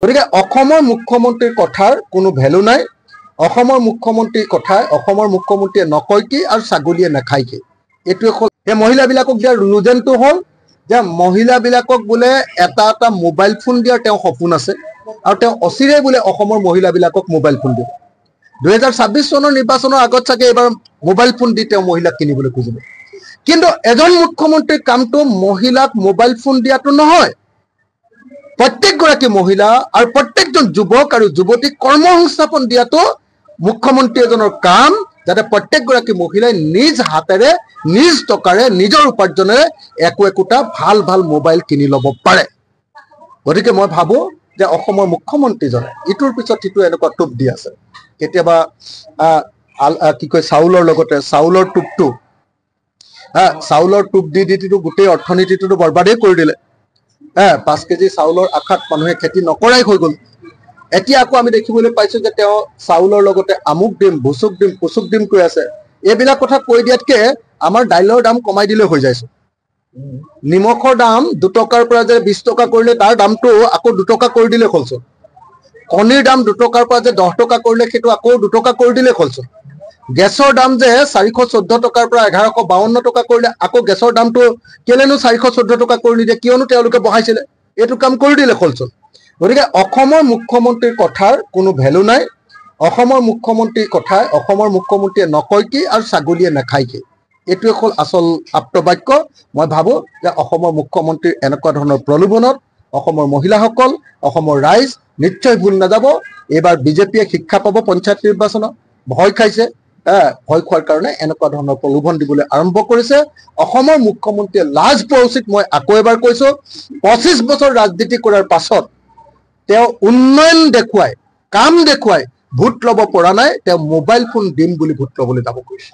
গতিকে অসমৰ মুখ্যমন্ত্ৰীৰ কথাৰ কোনো ভ্যালু নাই। অসমৰ মুখ্যমন্ত্ৰীৰ কথাই অসমৰ মুখ্যমন্ত্ৰীয়ে নকয় কি আৰু ছাগলীয়ে নাখায় কি। এইটোৱে হ'ল এই মহিলাবিলাকক দিয়াৰ ৰুজনটো হ'ল যে মহিলাবিলাকক বোলে এটা এটা মোবাইল ফোন দিয়াৰ তেওঁ সপোন আছে আৰু তেওঁ অচিৰে বোলে অসমৰ মহিলাবিলাকক মোবাইল ফোন দিব। 2026 চনৰ নিৰ্বাচনৰ আগত চাগে এবাৰ মোবাইল ফোন দি তেওঁ মহিলাক কিনিবলৈ খুজিব। কিন্তু এজন মুখ্যমন্ত্ৰীৰ কামটো মহিলাক মোবাইল ফোন দিয়াটো নহয়, প্ৰত্যেকগৰাকী মহিলা আৰু প্ৰত্যেকজন যুৱক আৰু যুৱতীক কৰ্মসংস্থাপন দিয়াটো মুখ্যমন্ত্ৰী এজনৰ কাম, যাতে প্ৰত্যেকগৰাকী মহিলাই নিজ হাতেৰে নিজ টকাৰে নিজৰ উপাৰ্জনেৰে একোটা ভাল ভাল মোবাইল কিনি ল'ব পাৰে। গতিকে মই ভাবোঁ যে অসমৰ মুখ্যমন্ত্ৰীজনে ইটোৰ পিছত সিটো এনেকুৱা টোপ দি আছে। কেতিয়াবা কি কয় চাউলৰ লগতে চাউলৰ টোপটো চাউলৰ টোপ দি গোটেই অৰ্থনীতিটো বৰবাদেই কৰি দিলে। 5 কেজি চাউলৰ আশাত মানুহে খেতি নকৰাই হৈ গ'ল। এতিয়া আকৌ আমি দেখিবলৈ পাইছোঁ যে তেওঁ চাউলৰ লগতে আমুক দিম, ভুচুক দিম, পুচুক দিম কৈ আছে। এইবিলাক কথা কৈ দিয়াতকে আমাৰ দাইলৰ দাম কমাই দিলে হৈ যাইছে। নিমখৰ দাম 2 টকাৰ পৰা যে 20 টকা কৰিলে তাৰ দামটো আকৌ 2 টকা কৰি দিলে হ'লচোন। কণীৰ দাম 2 টকাৰ পৰা যে 10 টকা কৰিলে সেইটো আকৌ 2 টকা কৰি দিলে হ'লচোন। গেছৰ দাম যে 414 টকাৰ পৰা 1152 টকা কৰিলে আকৌ গেছৰ দামটো কেলেনো 414 টকা কৰি নিদিয়ে, কিয়নো তেওঁলোকে বঢ়াইছিলে, এইটো কাম কৰি দিলে হ'লচোন। গতিকে অসমৰ মুখ্যমন্ত্ৰীৰ কথাৰ কোনো ভ্যালু নাই। অসমৰ মুখ্যমন্ত্ৰীৰ কথাই অসমৰ মুখ্যমন্ত্ৰীয়ে নকয় কি আৰু ছাগলীয়ে নাখায় কি। এইটোৱে হ'ল আচল আপ্তবাক্য। মই ভাবোঁ যে অসমৰ মুখ্যমন্ত্ৰীৰ এনেকুৱা ধৰণৰ প্ৰলোভনত অসমৰ মহিলাসকল, অসমৰ ৰাইজ নিশ্চয় ভুল নাযাব। এইবাৰ বিজেপিয়ে শিক্ষা পাব পঞ্চায়ত নিৰ্বাচনত, ভয় খাইছে। ভয় খোৱাৰ কাৰণে এনেকুৱা ধৰণৰ প্ৰলোভন দিবলৈ আৰম্ভ কৰিছে। অসমৰ মুখ্যমন্ত্ৰীয়ে লাজ পোৱা উচিত। মই আকৌ এবাৰ কৈছোঁ, 25 বছৰ ৰাজনীতি কৰাৰ পাছত তেওঁ উন্নয়ন দেখুৱাই, কাম দেখুৱাই ভোট ল'ব পৰা নাই, তেওঁ মোবাইল ফোন দিম বুলি ভোট ল'বলৈ যাব কৈছে।